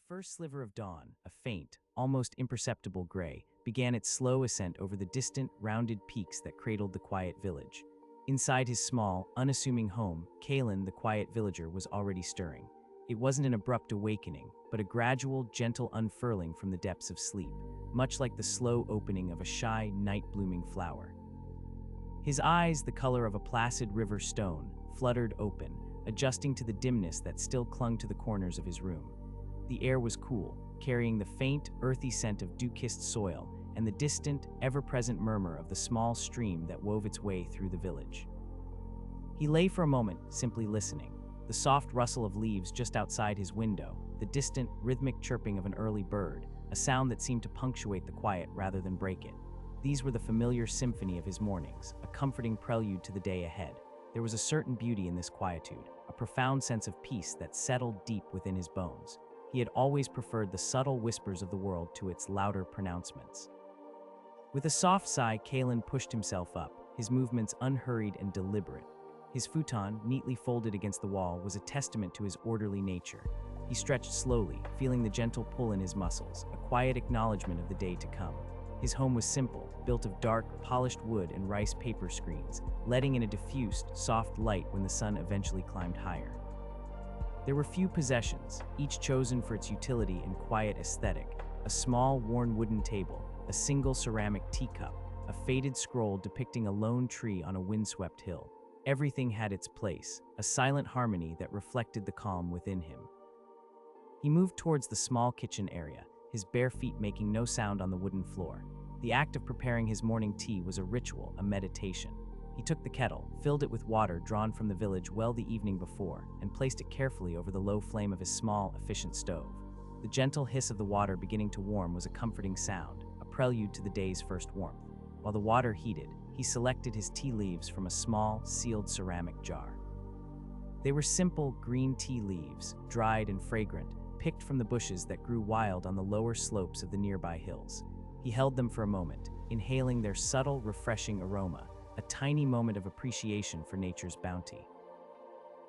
first sliver of dawn, a faint, almost imperceptible gray, began its slow ascent over the distant, rounded peaks that cradled the quiet village. Inside his small, unassuming home, Kalen, the quiet villager, was already stirring. It wasn't an abrupt awakening, but a gradual, gentle unfurling from the depths of sleep, much like the slow opening of a shy, night-blooming flower. His eyes, the color of a placid river stone, fluttered open, adjusting to the dimness that still clung to the corners of his room. The air was cool, carrying the faint, earthy scent of dew-kissed soil and the distant, ever-present murmur of the small stream that wove its way through the village. He lay for a moment, simply listening. The soft rustle of leaves just outside his window, the distant, rhythmic chirping of an early bird, a sound that seemed to punctuate the quiet rather than break it. These were the familiar symphony of his mornings, a comforting prelude to the day ahead. There was a certain beauty in this quietude, a profound sense of peace that settled deep within his bones. He had always preferred the subtle whispers of the world to its louder pronouncements. With a soft sigh, Kalen pushed himself up, his movements unhurried and deliberate. His futon, neatly folded against the wall, was a testament to his orderly nature. He stretched slowly, feeling the gentle pull in his muscles, a quiet acknowledgement of the day to come. His home was simple, built of dark, polished wood and rice paper screens, letting in a diffused, soft light when the sun eventually climbed higher. There were few possessions, each chosen for its utility and quiet aesthetic: a small, worn wooden table, a single ceramic teacup, a faded scroll depicting a lone tree on a windswept hill. Everything had its place, a silent harmony that reflected the calm within him. He moved towards the small kitchen area, his bare feet making no sound on the wooden floor. The act of preparing his morning tea was a ritual, a meditation. He took the kettle, filled it with water drawn from the village well the evening before, and placed it carefully over the low flame of his small, efficient stove. The gentle hiss of the water beginning to warm was a comforting sound, a prelude to the day's first warmth. While the water heated, he selected his tea leaves from a small, sealed ceramic jar. They were simple, green tea leaves, dried and fragrant, picked from the bushes that grew wild on the lower slopes of the nearby hills. He held them for a moment, inhaling their subtle, refreshing aroma, a tiny moment of appreciation for nature's bounty.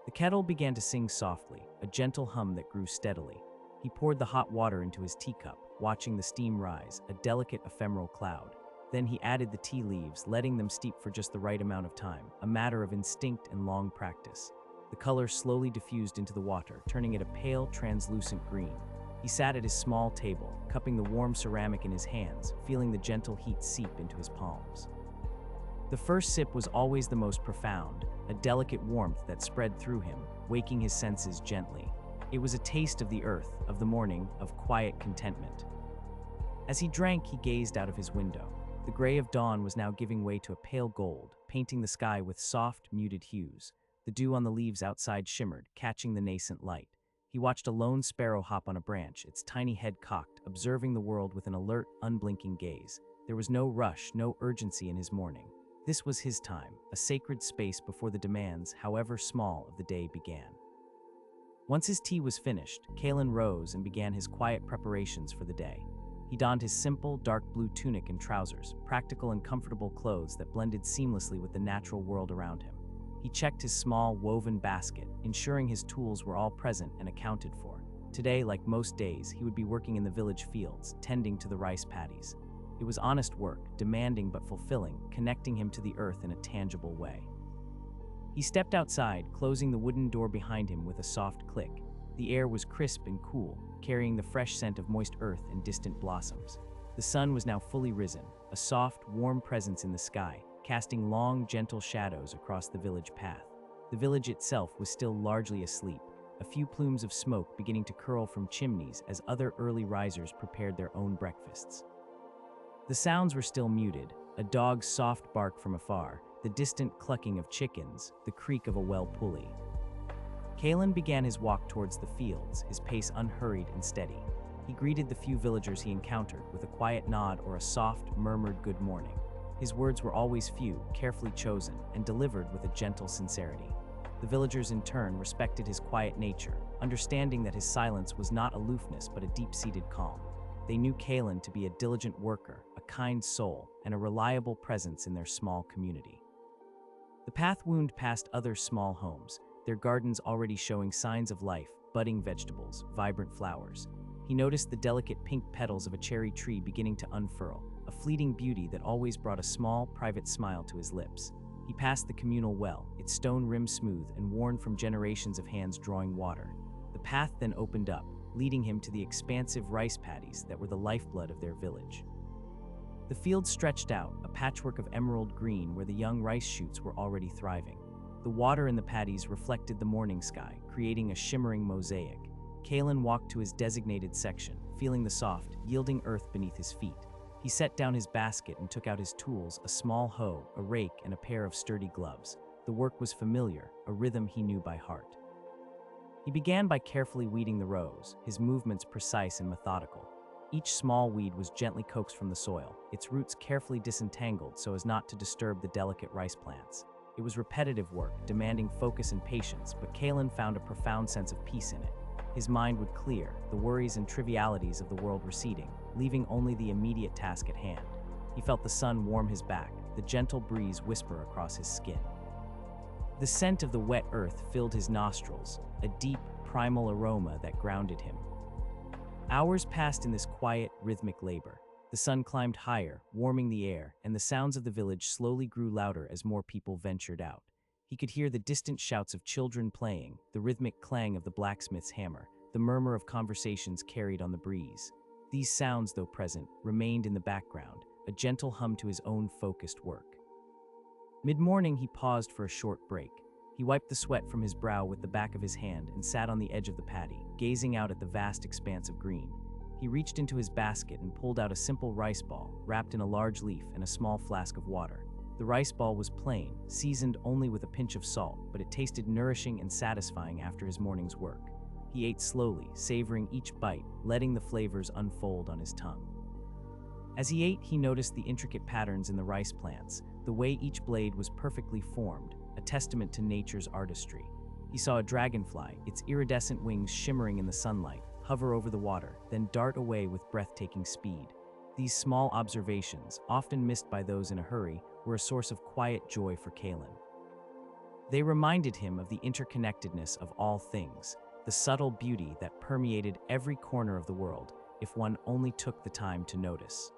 The kettle began to sing softly, a gentle hum that grew steadily. He poured the hot water into his teacup, watching the steam rise, a delicate, ephemeral cloud. Then he added the tea leaves, letting them steep for just the right amount of time, a matter of instinct and long practice. The color slowly diffused into the water, turning it a pale, translucent green. He sat at his small table, cupping the warm ceramic in his hands, feeling the gentle heat seep into his palms. The first sip was always the most profound, a delicate warmth that spread through him, waking his senses gently. It was a taste of the earth, of the morning, of quiet contentment. As he drank, he gazed out of his window. The gray of dawn was now giving way to a pale gold, painting the sky with soft, muted hues. The dew on the leaves outside shimmered, catching the nascent light. He watched a lone sparrow hop on a branch, its tiny head cocked, observing the world with an alert, unblinking gaze. There was no rush, no urgency in his morning. This was his time, a sacred space before the demands, however small, of the day began. Once his tea was finished, Kalen rose and began his quiet preparations for the day. He donned his simple, dark blue tunic and trousers, practical and comfortable clothes that blended seamlessly with the natural world around him. He checked his small, woven basket, ensuring his tools were all present and accounted for. Today, like most days, he would be working in the village fields, tending to the rice paddies. It was honest work, demanding but fulfilling, connecting him to the earth in a tangible way. He stepped outside, closing the wooden door behind him with a soft click. The air was crisp and cool, carrying the fresh scent of moist earth and distant blossoms. The sun was now fully risen, a soft, warm presence in the sky, casting long, gentle shadows across the village path. The village itself was still largely asleep, a few plumes of smoke beginning to curl from chimneys as other early risers prepared their own breakfasts. The sounds were still muted, a dog's soft bark from afar, the distant clucking of chickens, the creak of a well pulley. Kalen began his walk towards the fields, his pace unhurried and steady. He greeted the few villagers he encountered with a quiet nod or a soft, murmured good morning. His words were always few, carefully chosen, and delivered with a gentle sincerity. The villagers in turn respected his quiet nature, understanding that his silence was not aloofness but a deep-seated calm. They knew Kalen to be a diligent worker, a kind soul, and a reliable presence in their small community. The path wound past other small homes, their gardens already showing signs of life, budding vegetables, vibrant flowers. he noticed the delicate pink petals of a cherry tree beginning to unfurl, a fleeting beauty that always brought a small, private smile to his lips. He passed the communal well, its stone rim smooth and worn from generations of hands drawing water. The path then opened up, leading him to the expansive rice paddies that were the lifeblood of their village. The field stretched out, a patchwork of emerald green where the young rice shoots were already thriving. The water in the paddies reflected the morning sky, creating a shimmering mosaic. Kalen walked to his designated section, feeling the soft, yielding earth beneath his feet. He set down his basket and took out his tools, a small hoe, a rake, and a pair of sturdy gloves. The work was familiar, a rhythm he knew by heart. He began by carefully weeding the rows, his movements precise and methodical. Each small weed was gently coaxed from the soil, its roots carefully disentangled so as not to disturb the delicate rice plants. It was repetitive work, demanding focus and patience, but Kalen found a profound sense of peace in it. His mind would clear, the worries and trivialities of the world receding, leaving only the immediate task at hand. He felt the sun warm his back, the gentle breeze whisper across his skin. The scent of the wet earth filled his nostrils, a deep, primal aroma that grounded him. Hours passed in this quiet, rhythmic labor. The sun climbed higher, warming the air, and the sounds of the village slowly grew louder as more people ventured out. He could hear the distant shouts of children playing, the rhythmic clang of the blacksmith's hammer, the murmur of conversations carried on the breeze. These sounds, though present, remained in the background, a gentle hum to his own focused work. Mid-morning, he paused for a short break. He wiped the sweat from his brow with the back of his hand and sat on the edge of the paddy, gazing out at the vast expanse of green. He reached into his basket and pulled out a simple rice ball, wrapped in a large leaf and a small flask of water. The rice ball was plain, seasoned only with a pinch of salt, but it tasted nourishing and satisfying after his morning's work. He ate slowly, savoring each bite, letting the flavors unfold on his tongue. As he ate, he noticed the intricate patterns in the rice plants, the way each blade was perfectly formed, a testament to nature's artistry. He saw a dragonfly, its iridescent wings shimmering in the sunlight, hover over the water, then dart away with breathtaking speed. These small observations, often missed by those in a hurry, were a source of quiet joy for Kalen. They reminded him of the interconnectedness of all things, the subtle beauty that permeated every corner of the world, if one only took the time to notice.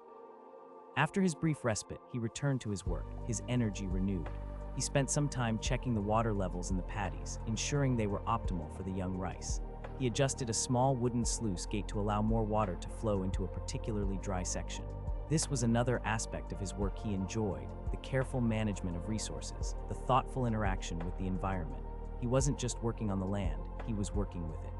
After his brief respite, he returned to his work, his energy renewed. He spent some time checking the water levels in the paddies, ensuring they were optimal for the young rice. He adjusted a small wooden sluice gate to allow more water to flow into a particularly dry section. This was another aspect of his work he enjoyed, the careful management of resources, the thoughtful interaction with the environment. He wasn't just working on the land, he was working with it.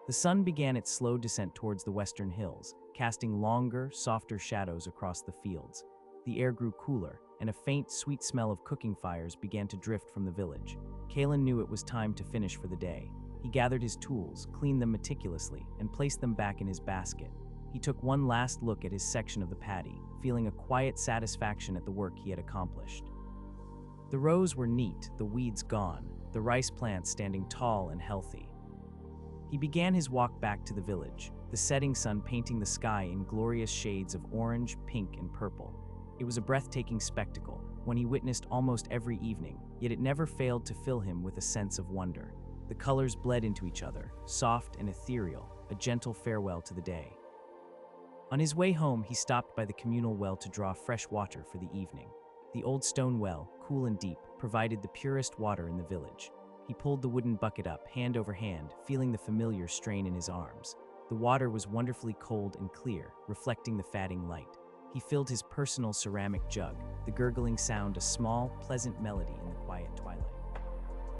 The sun began its slow descent towards the western hills, casting longer, softer shadows across the fields. The air grew cooler, and a faint, sweet smell of cooking fires began to drift from the village. Kalen knew it was time to finish for the day. He gathered his tools, cleaned them meticulously, and placed them back in his basket. He took one last look at his section of the paddy, feeling a quiet satisfaction at the work he had accomplished. The rows were neat, the weeds gone, the rice plants standing tall and healthy. He began his walk back to the village, the setting sun painting the sky in glorious shades of orange, pink, and purple. It was a breathtaking spectacle, one he witnessed almost every evening, yet it never failed to fill him with a sense of wonder. The colors bled into each other, soft and ethereal, a gentle farewell to the day. On his way home, he stopped by the communal well to draw fresh water for the evening. The old stone well, cool and deep, provided the purest water in the village. He pulled the wooden bucket up, hand over hand, feeling the familiar strain in his arms. The water was wonderfully cold and clear, reflecting the fading light. He filled his personal ceramic jug, the gurgling sound a small, pleasant melody in the quiet twilight.